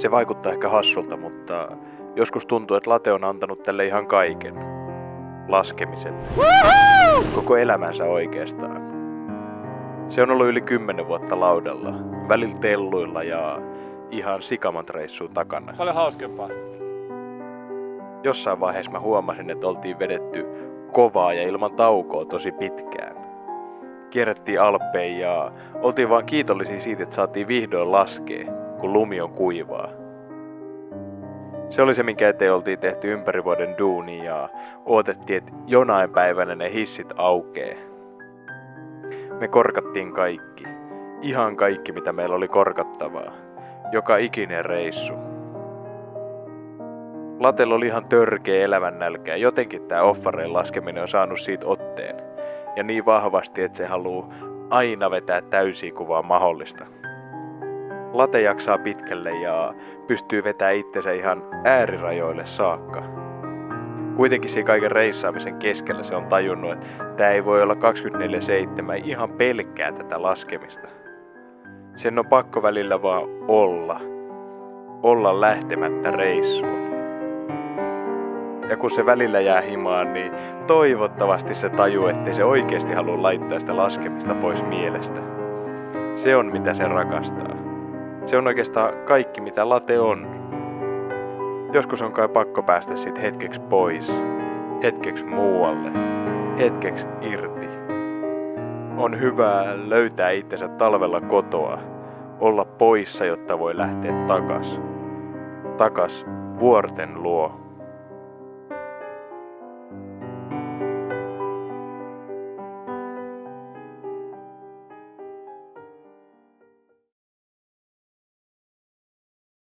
Se vaikuttaa ehkä hassulta, mutta joskus tuntuu, että late on antanut tälle ihan kaiken. Laskemiselle. Koko elämänsä oikeastaan. Se on ollut yli 10 vuotta laudalla, välillä telluilla ja ihan sikamatreissuun takana. Paljon hauskempaa. Jossain vaiheessa mä huomasin, että oltiin vedetty kovaa ja ilman taukoa tosi pitkään. Kierrettiin Alppeihin ja oltiin vaan kiitollisia siitä, että saatiin vihdoin laskea, kun lumi on kuivaa. Se oli se, minkä eteen oltiin tehty ympäri vuoden duunia ja odotettiin, että jonain päivänä ne hissit aukee. Me korkattiin kaikki. Ihan kaikki, mitä meillä oli korkattavaa. Joka ikinen reissu. Latella oli ihan törkeä elämännälkä ja jotenkin tää offareen laskeminen on saanut siitä otteen. Ja niin vahvasti, että se haluu aina vetää täysiä kuvaa mahdollista. Late jaksaa pitkälle ja pystyy vetämään itsensä ihan äärirajoille saakka. Kuitenkin siinä kaiken reissaamisen keskellä se on tajunnut, että tää ei voi olla 24/7 ihan pelkkää tätä laskemista. Sen on pakko välillä vaan olla lähtemättä reissuun. Ja kun se välillä jää himaan, niin toivottavasti se tajuu, ettei se oikeasti halua laittaa sitä laskemista pois mielestä. Se on mitä se rakastaa. Se on oikeastaan kaikki mitä late on. Joskus on kai pakko päästä siitä hetkeksi pois, hetkeksi muualle, hetkeksi irti. On hyvä löytää itsensä talvella kotoa, olla poissa, jotta voi lähteä takas vuorten luo.